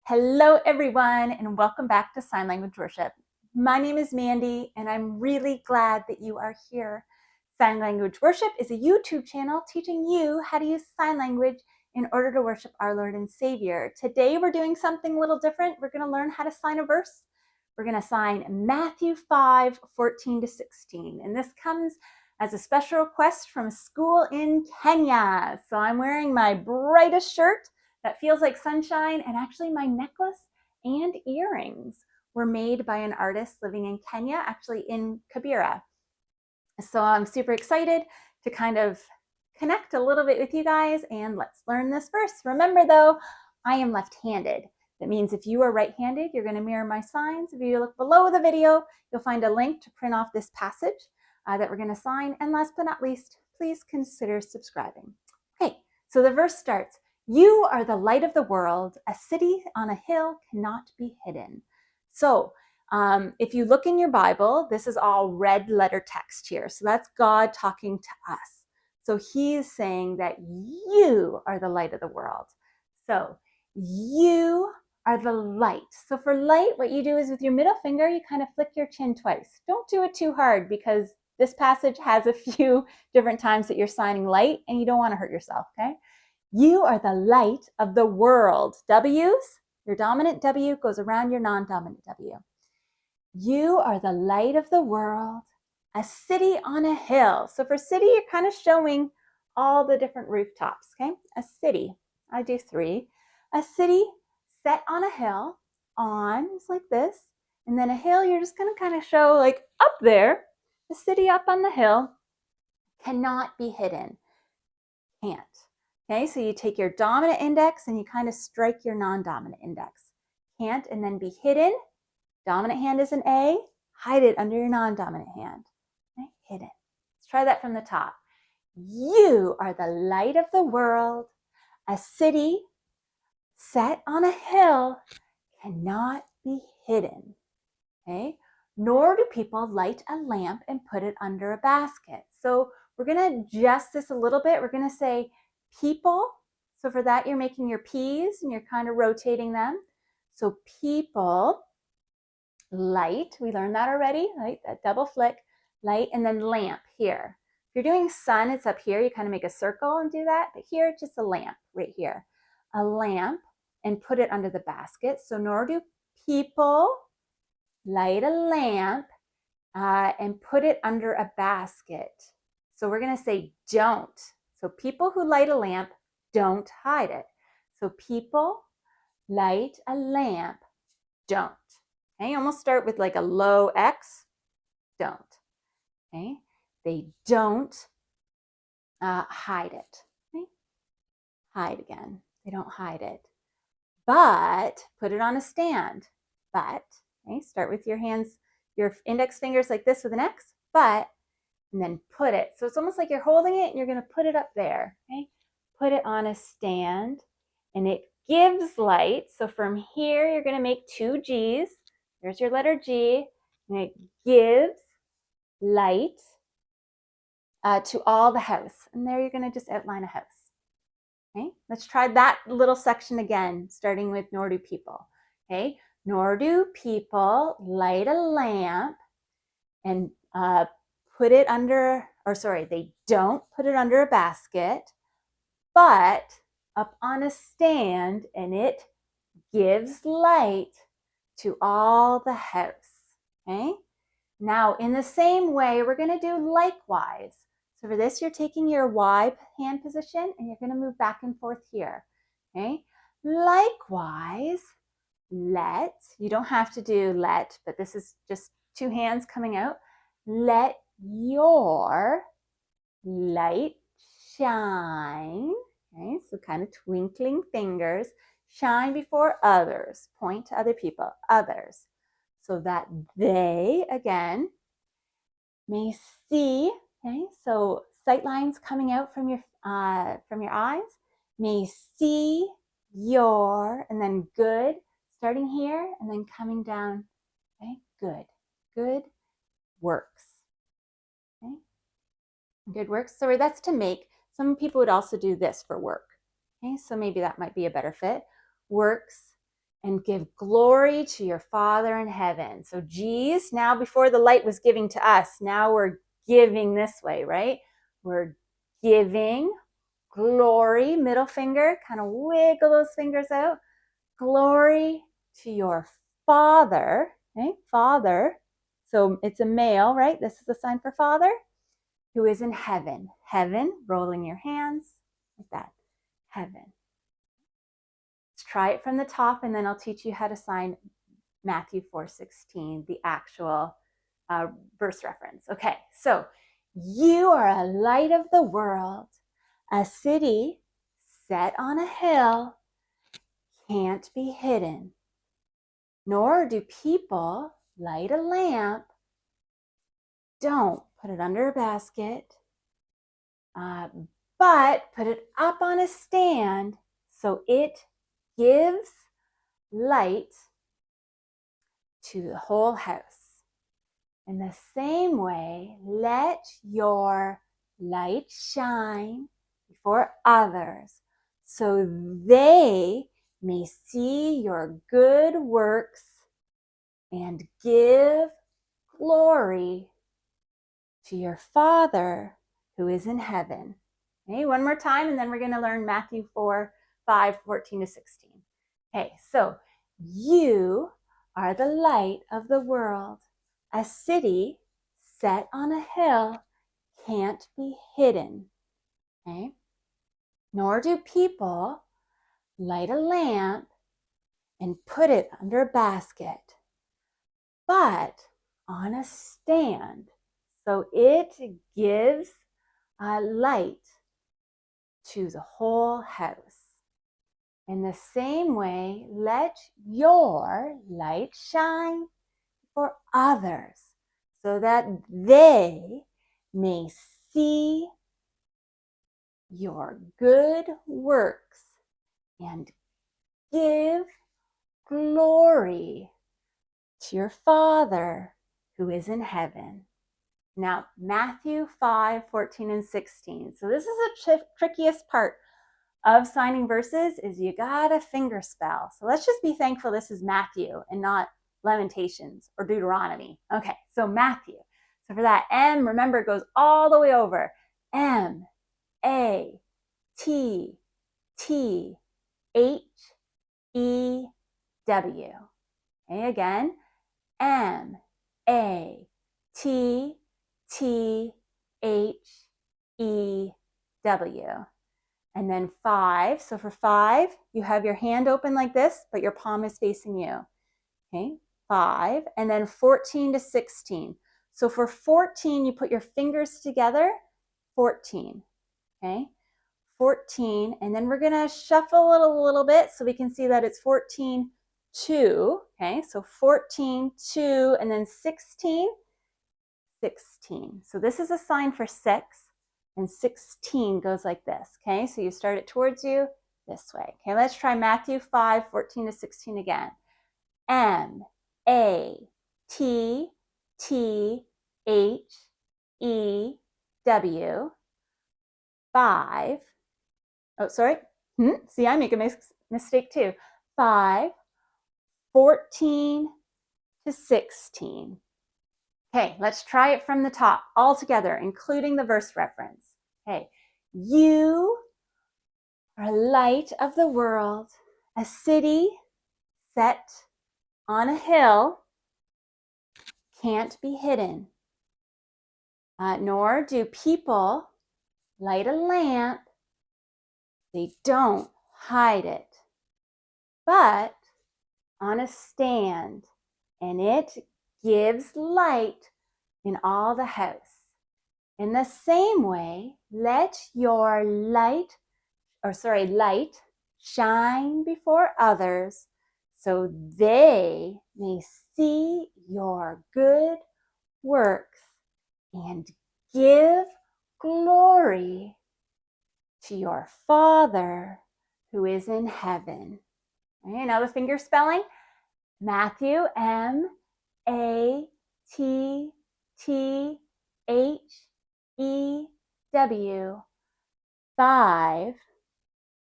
Hello, everyone, and welcome back to Sign Language Worship. My name is Mandy, and I'm really glad that you are here. Sign Language Worship is a YouTube channel teaching you how to use sign language in order to worship our Lord and Savior. Today, we're doing something a little different. We're going to learn how to sign a verse. We're going to sign Matthew 5:14-16, and this comes as a special request from a school in Kenya. So I'm wearing my brightest shirt that feels like sunshine, and actually my necklace and earrings were made by an artist living in Kenya, actually in Kibera. So I'm super excited to kind of connect a little bit with you guys, and let's learn this verse. Remember though, I am left-handed. That means if you are right-handed, you're going to mirror my signs. If you look below the video, you'll find a link to print off this passage that we're going to sign. And last but not least, please consider subscribing. Okay, so the verse starts, "You are the light of the world. A city on a hill cannot be hidden." So if you look in your Bible, this is all red letter text here. So that's God talking to us. So he is saying that you are the light of the world. So you are the light. So for light, what you do is with your middle finger, you kind of flick your chin twice. Don't do it too hard because this passage has a few different times that you're signing light and you don't want to hurt yourself, okay? You are the light of the world. W's, your dominant W goes around your non-dominant W. You are the light of the world, a city on a hill. So for city, you're kind of showing all the different rooftops, okay? A city, I do 3. A city set on a hill, on is like this. And then a hill, you're just gonna kind of show like up there. The city up on the hill cannot be hidden, can't. Okay, so you take your dominant index and you kind of strike your non-dominant index. Can't and then be hidden. Dominant hand is an A, hide it under your non-dominant hand. Okay, hidden. Let's try that from the top. You are the light of the world. A city set on a hill cannot be hidden. Okay, nor do people light a lamp and put it under a basket. So we're going to adjust this a little bit. We're going to say people. So for that, you're making your P's and you're kind of rotating them. So people, light, we learned that already, right? That double flick, light, and then lamp here. If you're doing sun, it's up here. You kind of make a circle and do that. But here, it's just a lamp right here. A lamp and put it under the basket. So nor do people light a lamp and put it under a basket. So we're going to say don't. So people who light a lamp don't hide it. So people light a lamp don't. Okay, almost start with like a low X, don't. Okay, they don't hide it. Okay, hide again. They don't hide it. But put it on a stand. But, okay, start with your hands, your index fingers like this with an X, but, and then put it. So it's almost like you're holding it and you're going to put it up there. Okay, put it on a stand and it gives light. So from here, you're going to make 2 G's. There's your letter G, and it gives light to all the house. And there you're going to just outline a house. Okay, let's try that little section again, starting with nor do people. Okay, nor do people light a lamp and put it under, or sorry, they don't put it under a basket, but up on a stand, and it gives light to all the house. Okay, now in the same way, we're going to do likewise. So for this, you're taking your Y hand position and you're going to move back and forth here. Okay, likewise, let, you don't have to do let, but this is just 2 hands coming out. Let your light shine. Okay, so kind of twinkling fingers. Shine before others. Point to other people, others. So that they, again, may see. Okay, so sight lines coming out from your eyes. May see your, and then good, starting here and then coming down. Okay, good works. Okay, good works. So that's to make. Some people would also do this for work. Okay, so maybe that might be a better fit. Works and give glory to your Father in heaven. So G's, now before the light was giving to us, now we're giving this way, right? We're giving glory, middle finger, kind of wiggle those fingers out. Glory to your Father, okay? Father. So it's a male, right? This is the sign for Father, who is in heaven. Heaven, rolling your hands like that. Heaven. Let's try it from the top, and then I'll teach you how to sign Matthew 4:16, the actual verse reference. Okay, so you are a light of the world. A city set on a hill can't be hidden, nor do people light a lamp. Don't put it under a basket, but put it up on a stand so it gives light to the whole house. In the same way, let your light shine before others so they may see your good works and give glory to your Father who is in heaven. Okay, one more time, and then we're going to learn Matthew 4:5-14-16. Okay, so you are the light of the world. A city set on a hill can't be hidden. Okay? Nor do people light a lamp and put it under a basket, but on a stand, so it gives light to the whole house. In the same way, let your light shine for others so that they may see your good works and give glory to your Father who is in heaven. Now, Matthew 5:14-16. So this is the trickiest part of signing verses is you gotta finger spell. So let's just be thankful this is Matthew and not Lamentations or Deuteronomy. Okay, so Matthew. So for that, M, remember, it goes all the way over. M, A, T, T, H, E, W. Okay, again, M, A, T, T, H, E, W. And then 5. So for 5, you have your hand open like this, but your palm is facing you. Okay, 5. And then 14-16. So for 14, you put your fingers together, 14. Okay, 14. And then we're going to shuffle it a little bit so we can see that it's 14, 2. Okay, so 14, 2, and then 16, 16. So this is a sign for 6. And 16 goes like this. Okay, so you start it towards you this way. Okay, let's try Matthew 5:14-16 again. M, A, T, T, H, E, W, 5. Oh, sorry. See, I make a mistake too. 5, 14-16. Okay, let's try it from the top, all together, including the verse reference. Okay, you are light of the world, a city set on a hill can't be hidden, nor do people light a lamp. They don't hide it, but on a stand, and it gives light in all the house. In the same way, let your light shine before others so they may see your good works and give glory to your Father who is in heaven. Okay, now the finger spelling. Matthew, M, A, T, T, H, E, W, 5,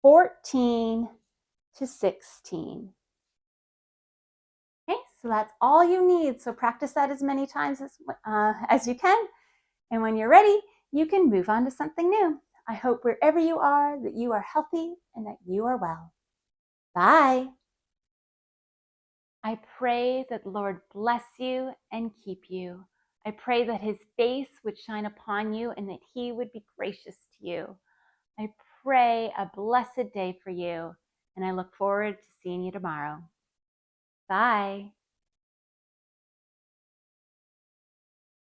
14-16. So that's all you need. So practice that as many times as you can. And when you're ready, you can move on to something new. I hope wherever you are that you are healthy and that you are well. Bye. I pray that the Lord bless you and keep you. I pray that his face would shine upon you and that he would be gracious to you. I pray a blessed day for you, and I look forward to seeing you tomorrow. Bye.